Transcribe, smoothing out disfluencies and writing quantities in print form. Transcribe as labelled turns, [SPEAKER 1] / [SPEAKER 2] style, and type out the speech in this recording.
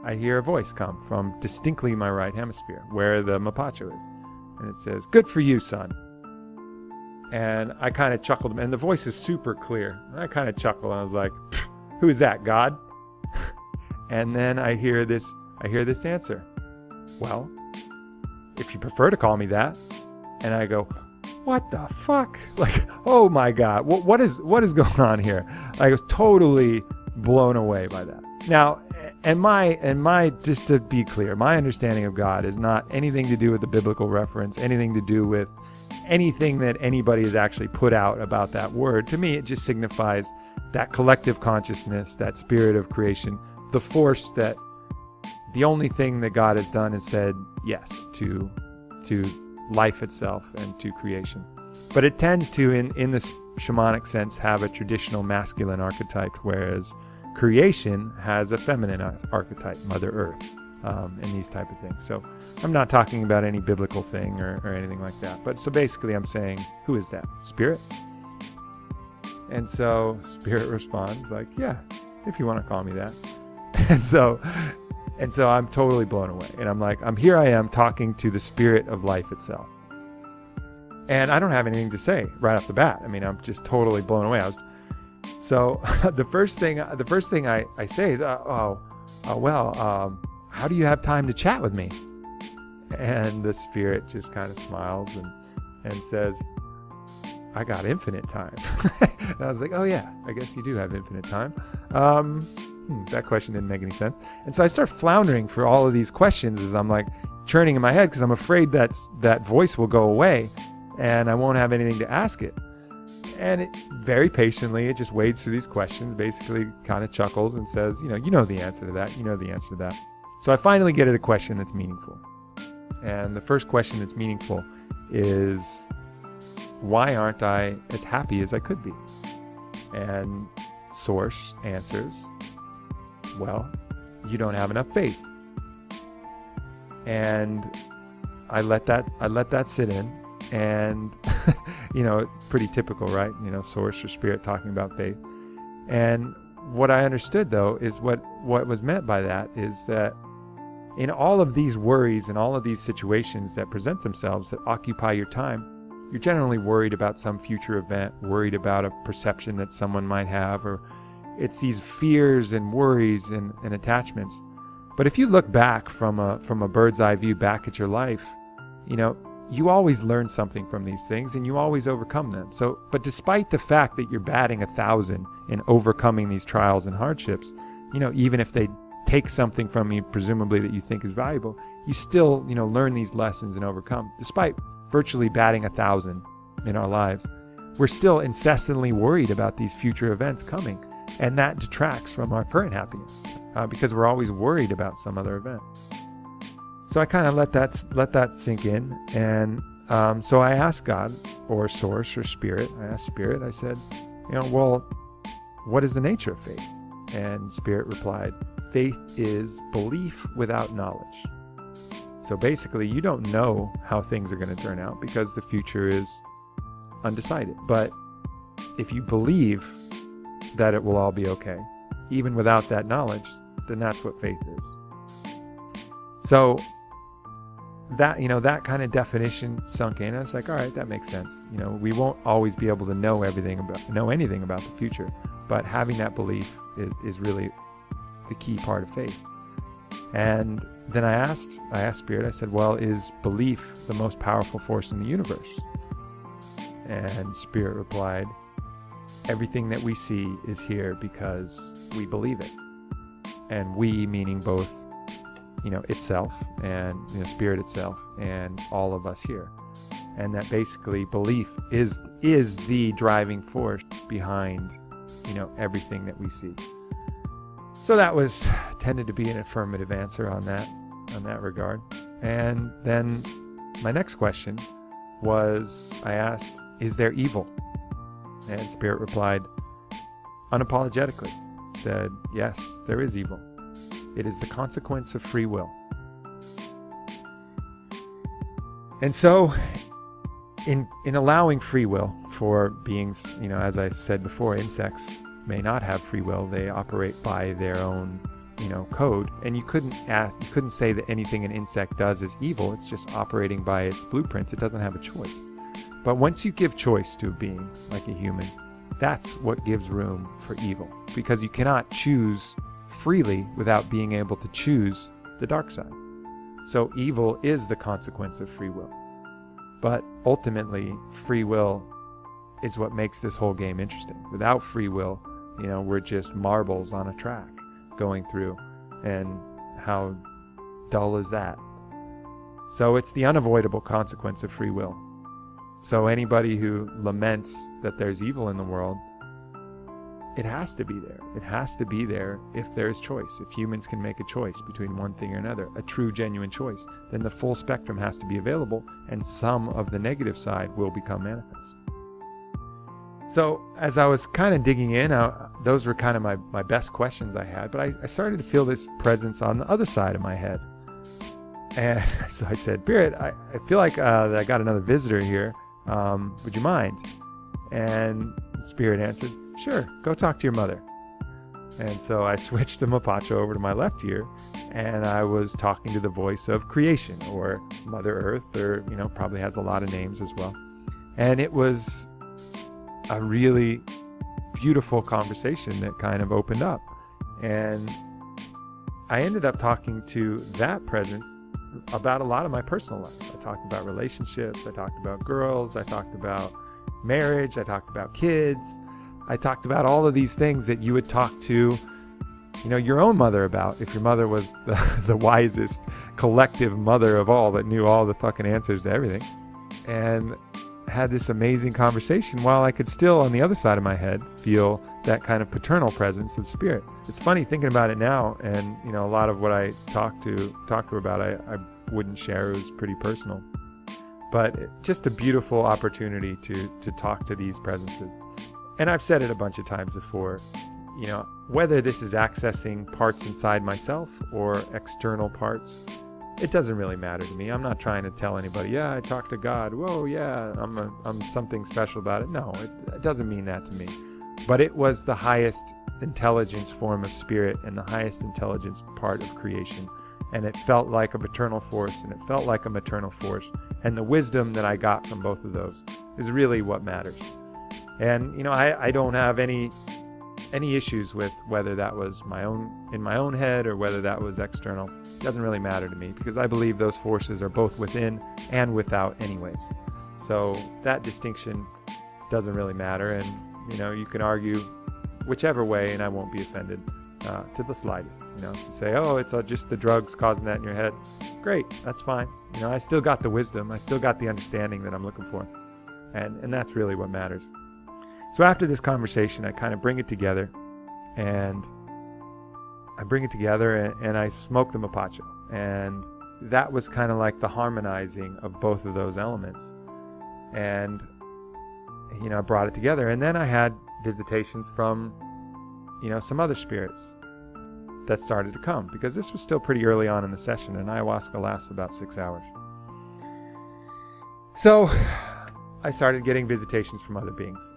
[SPEAKER 1] I hear a voice come from distinctly my right hemisphere, where the mapacho is. And it says, "Good for you, son." And I kind of chuckled, and the voice is super clear. And I kind of chuckled, and I was like, "Who is that, God?" And then I hear this answer. "Well, if you prefer to call me that." And I go, "What the fuck?" Like, oh my God, what is going on here? I was totally blown away by that. Now, and my just to be clear, my understanding of God is not anything to do with the biblical reference, anything to do with anything that anybody has actually put out about that word. To me, it just signifies that collective consciousness, that spirit of creation, the force that the only thing that God has done is said yes to life itself and to creation. But it tends to, in this shamanic sense, have a traditional masculine archetype, whereas creation has a feminine archetype, Mother Earth, and these type of things. So I'm not talking about any biblical thing or anything like that. But so basically I'm saying, who is that? Spirit? And so Spirit responds like, "Yeah, if you want to call me that." And so I'm totally blown away. And I'm like, here I am talking to the spirit of life itself. And I don't have anything to say right off the bat. I mean, I'm just totally blown away. So the first thing I say is, how do you have time to chat with me? And the spirit just kind of smiles and says, "I got infinite time." And I was like, "Oh yeah, I guess you do have infinite time." That question didn't make any sense. And so I start floundering for all of these questions as I'm like churning in my head, because I'm afraid that voice will go away and I won't have anything to ask it. And it very patiently, it just wades through these questions, basically kind of chuckles and says, you know the answer to that. You know the answer to that. So I finally get at a question that's meaningful. And the first question that's meaningful is, why aren't I as happy as I could be? And Source answers, well, you don't have enough faith. And I let that sit in, and pretty typical, right? Source or spirit talking about faith. And what I understood, though, is what was meant by that is that in all of these worries and all of these situations that present themselves that occupy your time, you're generally worried about some future event, worried about a perception that someone might have, or it's these fears and worries and attachments. But if you look back from a bird's eye view back at your life, you always learn something from these things and you always overcome them. But despite the fact that you're batting 1,000 in overcoming these trials and hardships, even if they take something from you, presumably that you think is valuable, you still, learn these lessons and overcome. Despite virtually batting 1,000 in our lives, we're still incessantly worried about these future events coming. And that detracts from our current happiness because we're always worried about some other event. So I kind of let that sink in. And so I asked God, or Source, or Spirit. I asked Spirit, I said, well, what is the nature of faith? And Spirit replied, faith is belief without knowledge. So basically, you don't know how things are going to turn out because the future is undecided. But if you believe that it will all be okay, even without that knowledge, then that's what faith is. So that, that kind of definition sunk in. I was like, all right, that makes sense. We won't always be able to know anything about the future, but having that belief is really the key part of faith. And then I asked Spirit, I said, well, is belief the most powerful force in the universe? And Spirit replied, everything that we see is here because we believe it. And we, meaning both, itself and Spirit itself and all of us here. And that basically belief is the driving force behind, everything that we see. So that tended to be an affirmative answer on that regard. And then my next question was, I asked, is there evil? And Spirit replied unapologetically, said, yes, there is evil. It is the consequence of free will. And so in allowing free will for beings, as I said before, insects may not have free will. They operate by their own code, and you couldn't say that anything an insect does is evil. It's just operating by its blueprints. It doesn't have a choice. But once you give choice to a being like a human, that's what gives room for evil, because you cannot choose freely without being able to choose the dark side. So evil is the consequence of free will. But ultimately, free will is what makes this whole game interesting. Without free will, we're just marbles on a track going through, and how dull is that? So it's the unavoidable consequence of free will. So anybody who laments that there's evil in the world, it has to be there. It has to be there if there's choice. If humans can make a choice between one thing or another, a true, genuine choice, then the full spectrum has to be available, and some of the negative side will become manifest. So as I was kind of digging in, those were kind of my best questions I had, but I started to feel this presence on the other side of my head. And so I said, Spirit, I feel like that I got another visitor here. Would you mind? And Spirit answered, sure, go talk to your mother. And so I switched the mapacho over to my left ear, and I was talking to the voice of creation, or Mother Earth, or, probably has a lot of names as well. And it was a really beautiful conversation that kind of opened up. And I ended up talking to that presence about a lot of my personal life. I talked about relationships, I talked about girls, I talked about marriage, I talked about kids, I talked about all of these things that you would talk to, your own mother about, if your mother was the wisest collective mother of all that knew all the fucking answers to everything. And had this amazing conversation while I could still, on the other side of my head, feel that kind of paternal presence of Spirit. It's funny thinking about it now, and a lot of what I talked to her about, I wouldn't share. It was pretty personal, but just a beautiful opportunity to talk to these presences. And I've said it a bunch of times before, whether this is accessing parts inside myself or external parts, it doesn't really matter to me. I'm not trying to tell anybody, yeah, I talked to God. Whoa, yeah, I'm something special about it. No, it doesn't mean that to me. But it was the highest intelligence form of spirit and the highest intelligence part of creation. And it felt like a paternal force, and it felt like a maternal force. And the wisdom that I got from both of those is really what matters. And, I don't have any issues with whether that was in my own head or whether that was external. It doesn't really matter to me, because I believe those forces are both within and without anyways. So that distinction doesn't really matter. And, you can argue whichever way and I won't be offended to the slightest. If you say, oh, it's just the drugs causing that in your head. Great, that's fine. I still got the wisdom. I still got the understanding that I'm looking for. And that's really what matters. So after this conversation, I kind of bring it together, and I smoke the mapacho. And that was kind of like the harmonizing of both of those elements. And, I brought it together. And then I had visitations from, some other spirits that started to come, because this was still pretty early on in the session, and ayahuasca lasts about 6 hours. So I started getting visitations from other beings.